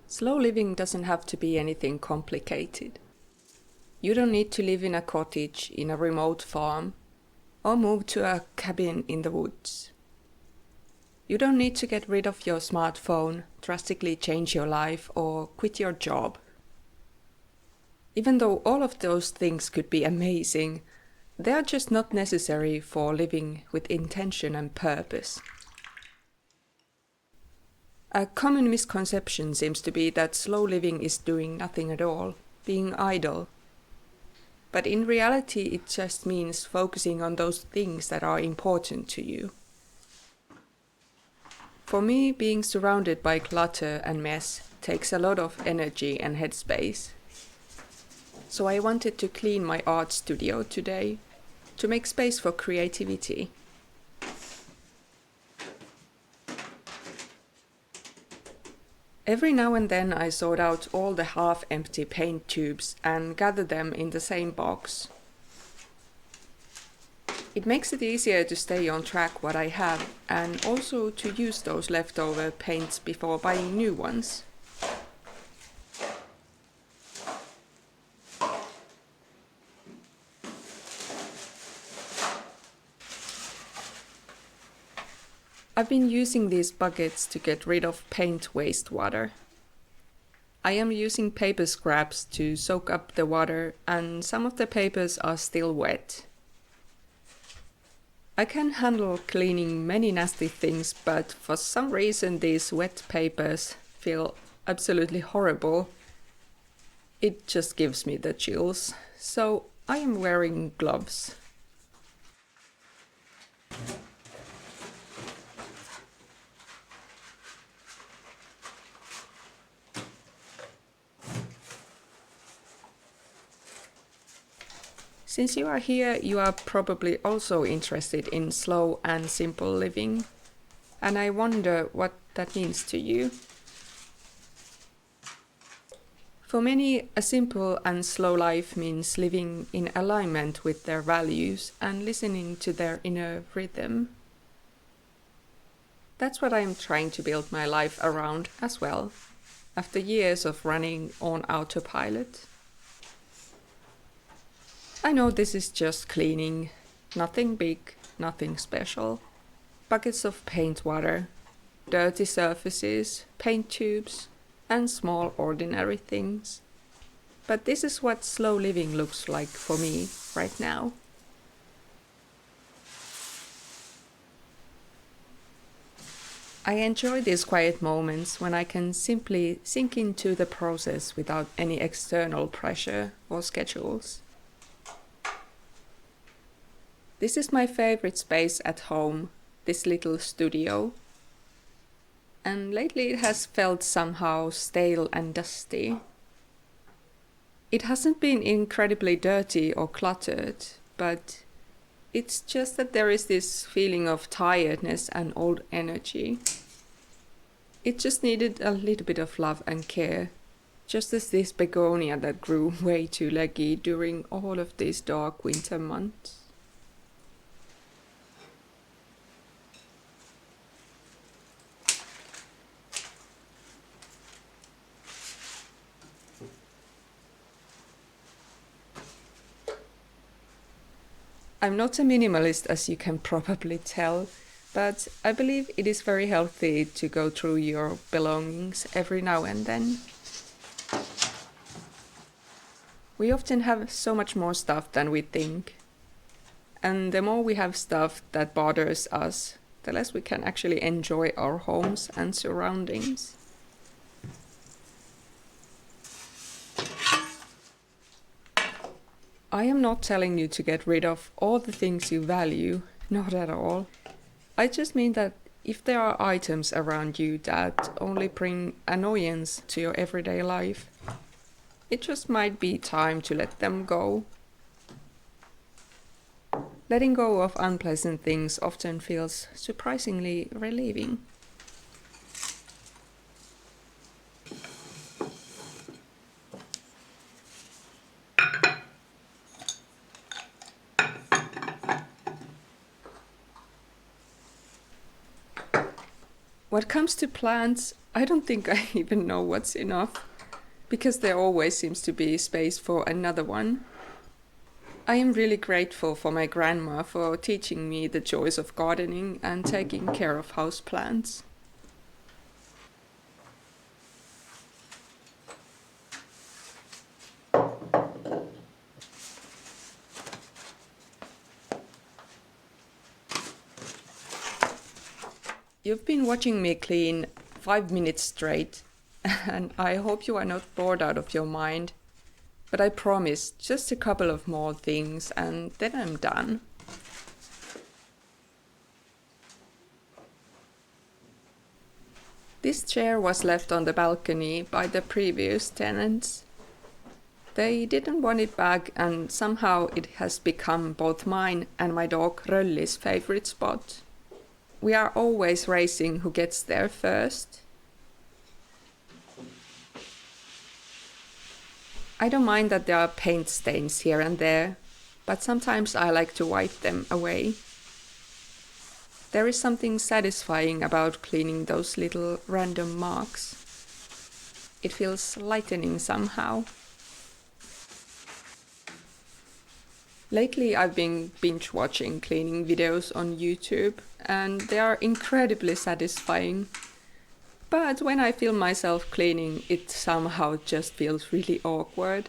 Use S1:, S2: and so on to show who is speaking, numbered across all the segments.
S1: Slow living doesn't have to be anything complicated. You don't need to live in a cottage in a remote farm or move to a cabin in the woods. You don't need to get rid of your smartphone, drastically change your life, or quit your job. Even though all of those things could be amazing, they are just not necessary for living with intention and purpose. A common misconception seems to be that slow living is doing nothing at all, being idle. But in reality, it just means focusing on those things that are important to you. For me, being surrounded by clutter and mess takes a lot of energy and headspace. So I wanted to clean my art studio today, to make space for creativity. Every now and then I sort out all the half-empty paint tubes and gather them in the same box. It makes it easier to stay on track what I have and also to use those leftover paints before buying new ones. I've been using these buckets to get rid of paint wastewater. I am using paper scraps to soak up the water, and some of the papers are still wet. I can handle cleaning many nasty things, but for some reason these wet papers feel absolutely horrible. It just gives me the chills, so I am wearing gloves. Since you are here, you are probably also interested in slow and simple living, and I wonder what that means to you. For many, a simple and slow life means living in alignment with their values and listening to their inner rhythm. That's what I am trying to build my life around as well, after years of running on autopilot. I know this is just cleaning, nothing big, nothing special. Buckets of paint water, dirty surfaces, paint tubes, and small ordinary things. But this is what slow living looks like for me right now. I enjoy these quiet moments when I can simply sink into the process without any external pressure or schedules. This is my favorite space at home, this little studio. And lately it has felt somehow stale and dusty. It hasn't been incredibly dirty or cluttered, but it's just that there is this feeling of tiredness and old energy. It just needed a little bit of love and care, just as this begonia that grew way too leggy during all of these dark winter months. I'm not a minimalist, as you can probably tell, but I believe it is very healthy to go through your belongings every now and then. We often have so much more stuff than we think, and the more we have stuff that bothers us, the less we can actually enjoy our homes and surroundings. I am not telling you to get rid of all the things you value, not at all. I just mean that if there are items around you that only bring annoyance to your everyday life, it just might be time to let them go. Letting go of unpleasant things often feels surprisingly relieving. What comes to plants, I don't think I even know what's enough, because there always seems to be space for another one. I am really grateful for my grandma for teaching me the joys of gardening and taking care of houseplants. You've been watching me clean 5 minutes straight, and I hope you are not bored out of your mind. But I promise just a couple of more things and then I'm done. This chair was left on the balcony by the previous tenants. They didn't want it back, and somehow it has become both mine and my dog Rölli's favorite spot. We are always racing who gets there first. I don't mind that there are paint stains here and there, but sometimes I like to wipe them away. There is something satisfying about cleaning those little random marks. It feels lightening somehow. Lately I've been binge watching cleaning videos on YouTube, and they are incredibly satisfying. But when I film myself cleaning, it somehow just feels really awkward.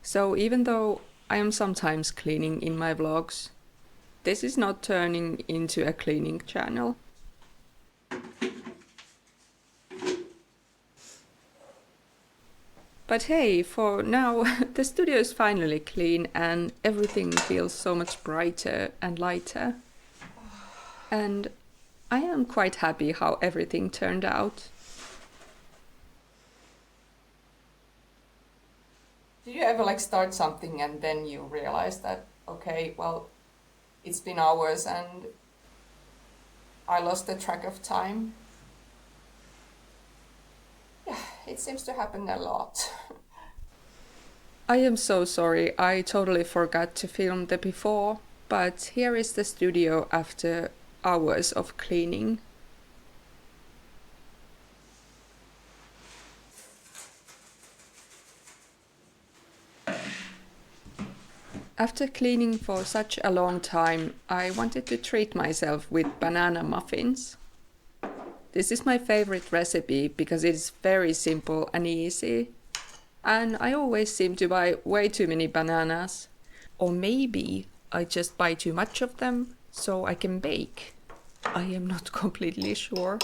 S1: So even though I am sometimes cleaning in my vlogs, this is not turning into a cleaning channel. But hey, for now, the studio is finally clean and everything feels so much brighter and lighter. And I am quite happy how everything turned out. Did you ever start something and then you realize that, okay, well, it's been hours and I lost the track of time? Yeah, it seems to happen a lot. I am so sorry, I totally forgot to film the before, but here is the studio after hours of cleaning. After cleaning for such a long time, I wanted to treat myself with banana muffins. This is my favorite recipe because it is very simple and easy. And I always seem to buy way too many bananas. Or maybe I just buy too much of them so I can bake. I am not completely sure.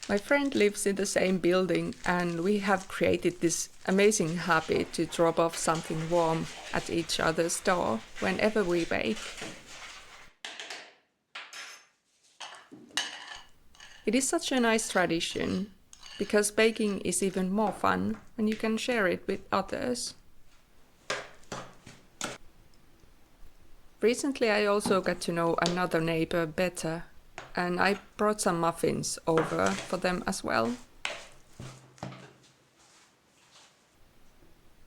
S1: My friend lives in the same building and we have created this amazing habit to drop off something warm at each other's door whenever we bake. It is such a nice tradition because baking is even more fun when you can share it with others. Recently I also got to know another neighbor better, and I brought some muffins over for them as well.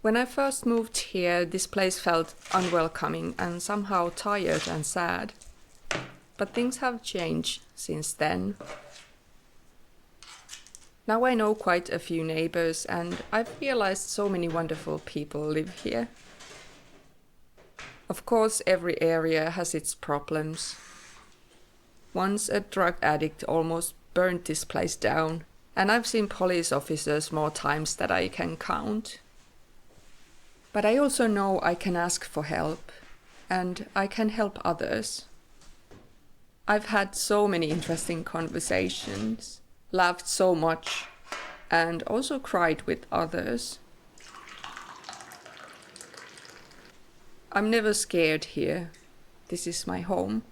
S1: When I first moved here, this place felt unwelcoming and somehow tired and sad. But things have changed since then. Now I know quite a few neighbors and I've realized so many wonderful people live here. Of course, every area has its problems. Once a drug addict almost burned this place down, and I've seen police officers more times than I can count. But I also know I can ask for help, and I can help others. I've had so many interesting conversations, laughed so much, and also cried with others. I'm never scared here. This is my home.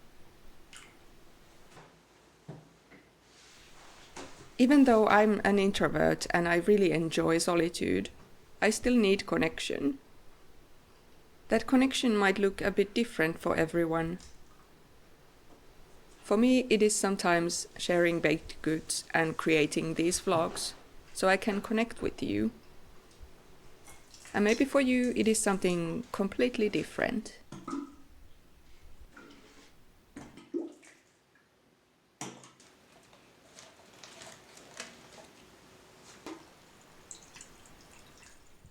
S1: Even though I'm an introvert and I really enjoy solitude, I still need connection. That connection might look a bit different for everyone. For me, it is sometimes sharing baked goods and creating these vlogs, so I can connect with you. And maybe for you, it is something completely different.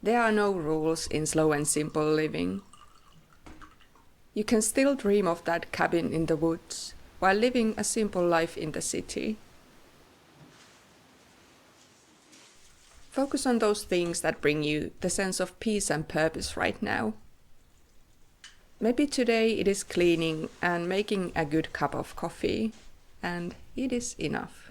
S1: There are no rules in slow and simple living. You can still dream of that cabin in the woods while living a simple life in the city. Focus on those things that bring you the sense of peace and purpose right now. Maybe today it is cleaning and making a good cup of coffee, and it is enough.